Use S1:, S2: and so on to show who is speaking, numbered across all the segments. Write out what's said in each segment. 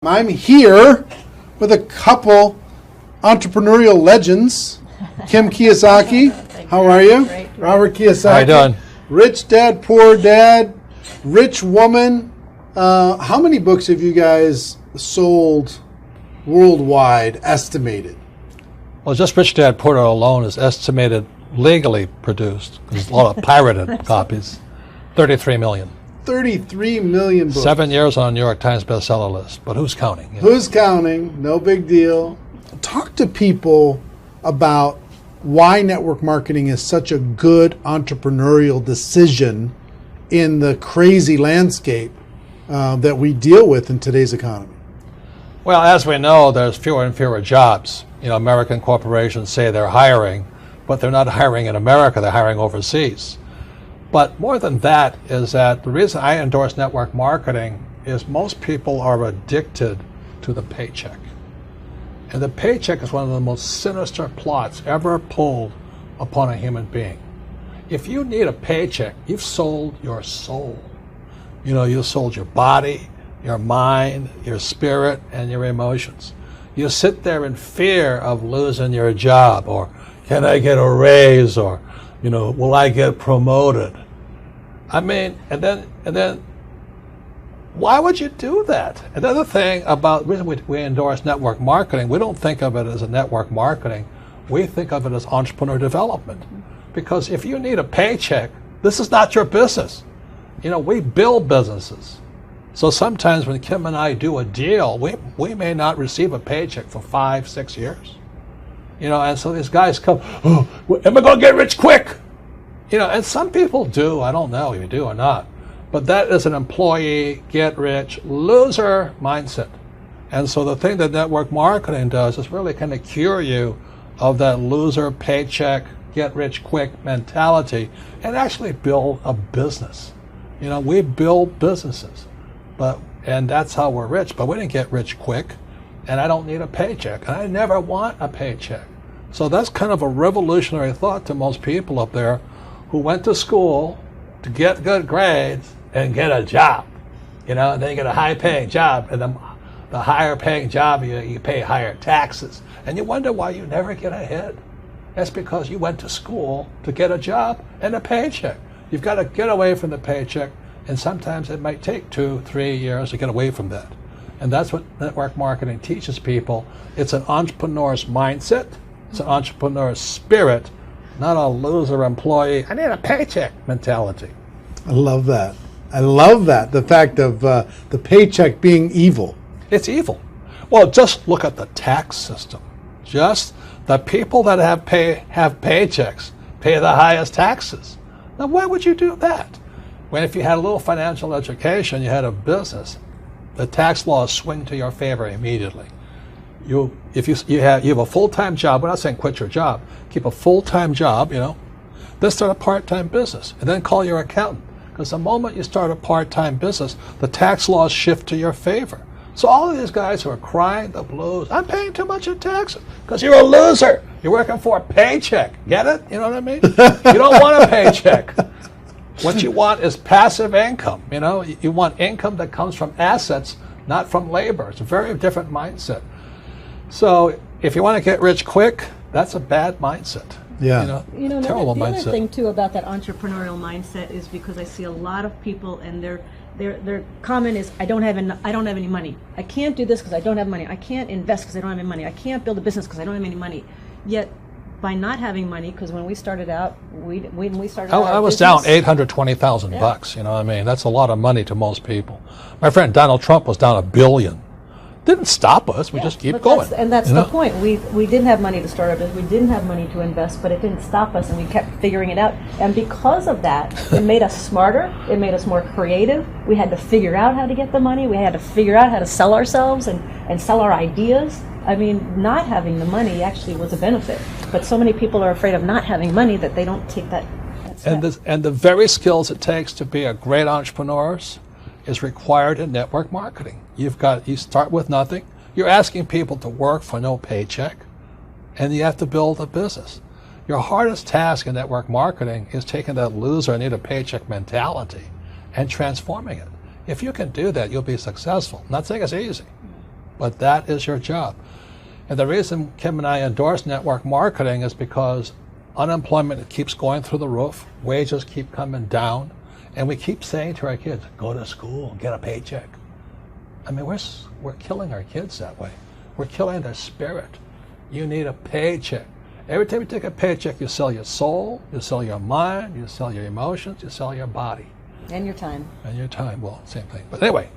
S1: I'm here with a couple entrepreneurial legends. Kim Kiyosaki, how are you?
S2: Great.
S1: Robert Kiyosaki.
S3: How you doing?
S1: Rich Dad, Poor Dad, Rich Woman. How many books have you guys sold worldwide, estimated?
S3: Well, just Rich Dad Poor Dad alone is estimated legally produced. There's a lot of pirated copies. 33 million.
S1: 33 million books.
S3: 7 years on New York Times bestseller list. But who's counting? You know?
S1: Who's counting? No big deal. Talk to people about why network marketing is such a good entrepreneurial decision in the crazy landscape that we deal with in today's economy.
S3: Well, as we know, there's fewer and fewer jobs. You know, American corporations say they're hiring, but they're not hiring in America, they're hiring overseas. But more than that is that the reason I endorse network marketing is most people are addicted to the paycheck. And the paycheck is one of the most sinister plots ever pulled upon a human being. If you need a paycheck, you've sold your soul. You know, you sold your body, your mind, your spirit, and your emotions. You sit there in fear of losing your job, or can I get a raise, or, you know, will I get promoted? I mean, and then, why would you do that? Another thing about the reason we endorse network marketing, we don't think of it as a network marketing. We think of it as entrepreneur development. Because if you need a paycheck, this is not your business. You know, we build businesses. So sometimes when Kim and I do a deal, we may not receive a paycheck for 5-6 years. You know, and so these guys come, oh, am I going to get rich quick? You know, and some people do. I don't know if you do or not. But that is an employee, get rich, loser mindset. And so the thing that network marketing does is really kind of cure you of that loser paycheck, get rich quick mentality and actually build a business. You know, we build businesses, and that's how we're rich. But we didn't get rich quick, and I don't need a paycheck, and I never want a paycheck. So that's kind of a revolutionary thought to most people up there who went to school to get good grades and get a job. You know, and then you get a high-paying job, and the higher-paying job, you pay higher taxes. And you wonder why you never get ahead. That's because you went to school to get a job and a paycheck. You've got to get away from the paycheck, and sometimes it might take 2-3 years to get away from that. And that's what network marketing teaches people. It's an entrepreneur's mindset. It's an entrepreneur's spirit, not a loser employee, I need a paycheck mentality.
S1: I love that. I love that. The fact of the paycheck being evil.
S3: It's evil. Well, just look at the tax system. Just the people that have paychecks pay the highest taxes. Now, why would you do that? When if you had a little financial education, you had a business, the tax laws swing to your favor immediately. If you have a full-time job, we're not saying quit your job, keep a full-time job, you know, then start a part-time business, and then call your accountant. Because the moment you start a part-time business, the tax laws shift to your favor. So all of these guys who are crying the blues, I'm paying too much in taxes, because you're a loser. You're working for a paycheck. Get it? You know what I mean? You don't want a paycheck. What you want is passive income. You know, you want income that comes from assets, not from labor. It's a very different mindset. So if you want to get rich quick, that's a bad mindset.
S1: Yeah.
S2: You know,
S3: terrible
S2: the
S3: mindset.
S2: other thing too about that entrepreneurial mindset is because I see a lot of people and their comment is, I don't have any money. I can't do this because I don't have money. I can't invest because I don't have any money. I can't build a business because I don't have any money. Yet, by not having money, because when we started out,
S3: I was down $820,000 bucks. You know what I mean? That's a lot of money to most people. My friend Donald Trump was down $1 billion. Didn't stop us. We just keep going.
S2: That's the point. We didn't have money to start our business. We didn't have money to invest, but it didn't stop us, and we kept figuring it out. And because of that, it made us smarter. It made us more creative. We had to figure out how to get the money. We had to figure out how to sell ourselves and sell our ideas. I mean, not having the money actually was a benefit. But so many people are afraid of not having money that they don't take that step.
S3: And the very skills it takes to be a great entrepreneur is required in network marketing. You start with nothing. You're asking people to work for no paycheck, and you have to build a business. Your hardest task in network marketing is taking that loser, I need a paycheck mentality and transforming it. If you can do that, you'll be successful. I'm not saying it's easy, but that is your job. And the reason Kim and I endorse network marketing is because unemployment keeps going through the roof, wages keep coming down, and we keep saying to our kids, go to school, get a paycheck. I mean, we're killing our kids that way. We're killing their spirit. You need a paycheck. Every time you take a paycheck, you sell your soul, you sell your mind, you sell your emotions, you sell your body.
S2: And your time.
S3: And your time, well, same thing. But anyway,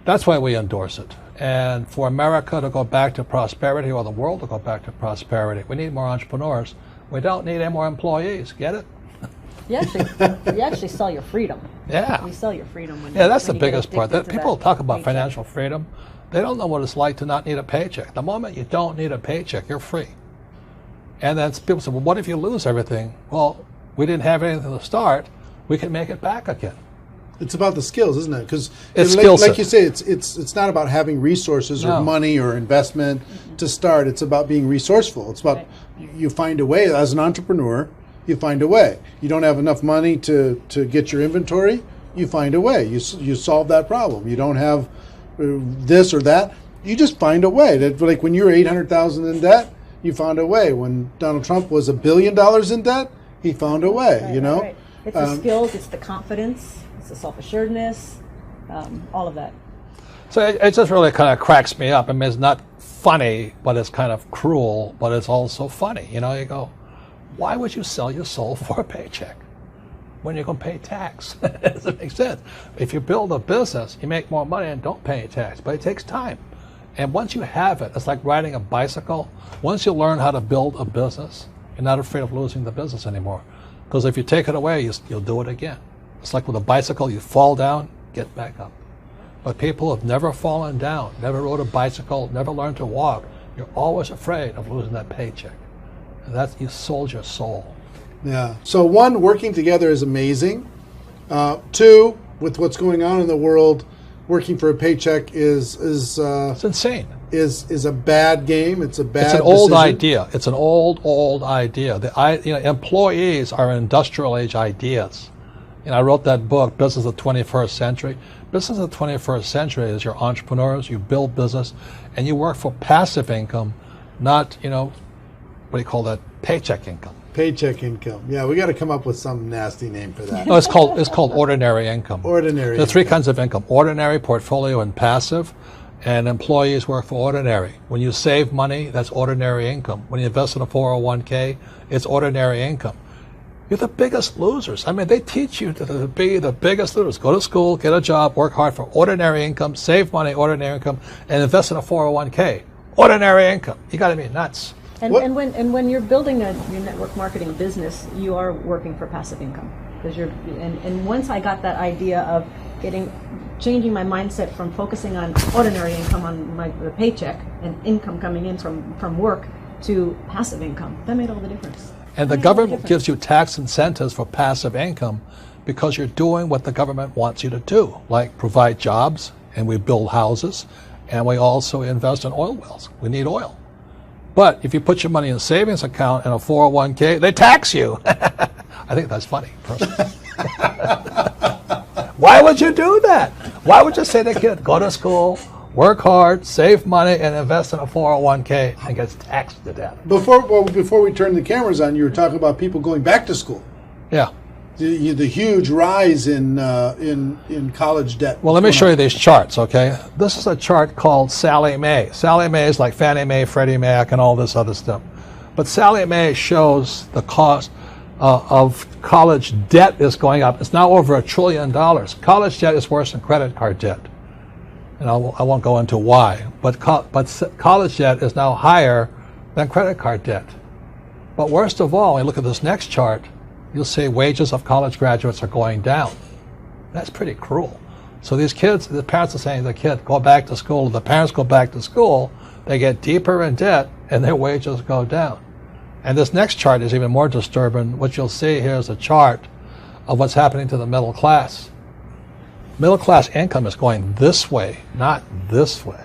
S3: that's why we endorse it. And for America to go back to prosperity, or the world to go back to prosperity, we need more entrepreneurs. We don't need any more employees. Get it?
S2: You actually sell your freedom.
S3: Yeah.
S2: You sell your freedom when
S3: Yeah, that's
S2: when
S3: the
S2: you get
S3: biggest part.
S2: addicted to
S3: People
S2: that
S3: talk about
S2: paycheck.
S3: financial freedom. They don't know what it's like to not need a paycheck. The moment you don't need a paycheck, you're free. And then people say, well, what if you lose everything? Well, we didn't have anything to start. We can make it back again.
S1: It's about the skills, isn't it? Because
S3: It's
S1: like,
S3: skill
S1: like
S3: set.
S1: you say, it's not about having resources or
S3: No.
S1: money or investment to start. It's about being resourceful. It's about you find a way as an entrepreneur. You find a way. You don't have enough money to get your inventory. You find a way. You solve that problem. You don't have this or that. You just find a way. That, like when you were $800,000 in debt, you found a way. When Donald Trump was $1 billion in debt, he found a way.
S2: Right,
S1: you know.
S2: right. It's the skills, it's the confidence, it's the self-assuredness, all of that.
S3: So it just really kind of cracks me up. I mean, it's not funny, but it's kind of cruel, but it's also funny. You know, you go, why would you sell your soul for a paycheck when you're going to pay tax? It doesn't make sense. If you build a business, you make more money and don't pay any tax, but it takes time. And once you have it, it's like riding a bicycle. Once you learn how to build a business, you're not afraid of losing the business anymore. Because if you take it away, you'll do it again. It's like with a bicycle, you fall down, get back up. But people have never fallen down, never rode a bicycle, never learned to walk. You're always afraid of losing that paycheck. And that's, you sold your soul.
S1: Yeah. So one, working together is amazing. Two, with what's going on in the world, working for a paycheck is
S3: It's insane.
S1: is a bad game. It's a bad.
S3: It's an old
S1: decision.
S3: idea. It's an old idea. Employees are industrial age ideas. I wrote that book, Business of the 21st Century. Business of the 21st Century is your entrepreneurs, you build business, and you work for passive income, not, what do you call that, paycheck income.
S1: Paycheck income. Yeah, we got to come up with some nasty name for that.
S3: No, it's called ordinary income.
S1: Ordinary.
S3: There are three kinds of income: ordinary, portfolio, and passive. And employees work for ordinary. When you save money, that's ordinary income. When you invest in a 401k, it's ordinary income. You're the biggest losers. I mean, they teach you to be the biggest losers. Go to school, get a job, work hard for ordinary income, save money, ordinary income, and invest in a 401k. Ordinary income. You got to be nuts.
S2: And,
S1: What-
S2: and when you're building your network marketing business, you are working for passive income because and once I got that idea of changing my mindset from focusing on ordinary income on the paycheck and income coming in from work to passive income, that made all the difference.
S3: And the government gives you tax incentives for passive income because you're doing what the government wants you to do, like provide jobs, and we build houses, and we also invest in oil wells. We need oil. But if you put your money in a savings account and a 401k, they tax you. I think that's funny, personally. Why would you do that? Why would you say to a kid, go to school, work hard, save money, and invest in a 401k and gets taxed to death?
S1: Before we turned the cameras on, you were talking about people going back to school.
S3: Yeah.
S1: The huge rise in college debt.
S3: Well, let me show you these charts, okay? This is a chart called Sallie Mae. Sallie Mae is like Fannie Mae, Freddie Mac, and all this other stuff. But Sallie Mae shows the cost of college debt is going up. It's now over $1 trillion. College debt is worse than credit card debt. And I won't go into why. But college debt is now higher than credit card debt. But worst of all, when you look at this next chart, you'll see wages of college graduates are going down. That's pretty cruel. So these kids, the parents are saying to the kid, go back to school. The parents go back to school, they get deeper in debt, and their wages go down. And this next chart is even more disturbing. What you'll see here is a chart of what's happening to the middle class. Middle class income is going this way, not this way.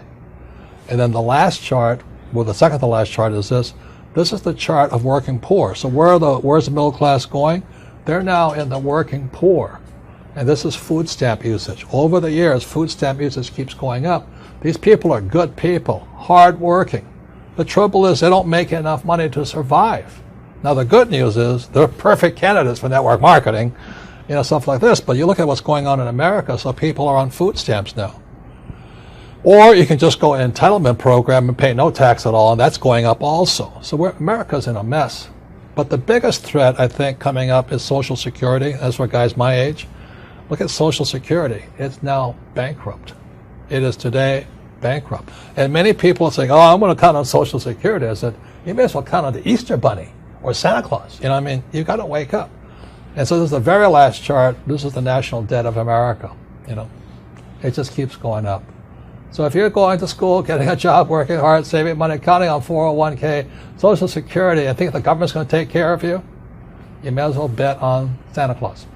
S3: And then the last chart, well, the second to last chart is this. This is the chart of working poor. So where's the middle class going? They're now in the working poor. And this is food stamp usage. Over the years, food stamp usage keeps going up. These people are good people, hard-working. The trouble is they don't make enough money to survive. Now, the good news is they're perfect candidates for network marketing, stuff like this. But you look at what's going on in America, so people are on food stamps now. Or you can just go an entitlement program and pay no tax at all, and that's going up also. So America's in a mess. But the biggest threat, I think, coming up is Social Security. That's for guys my age. Look at Social Security. It's now bankrupt. It is today bankrupt. And many people are saying, I'm going to count on Social Security. I said, you may as well count on the Easter Bunny or Santa Claus. You've got to wake up. And so this is the very last chart. This is the national debt of America. It just keeps going up. So if you're going to school, getting a job, working hard, saving money, counting on 401k, Social Security, and think the government's going to take care of you, you may as well bet on Santa Claus.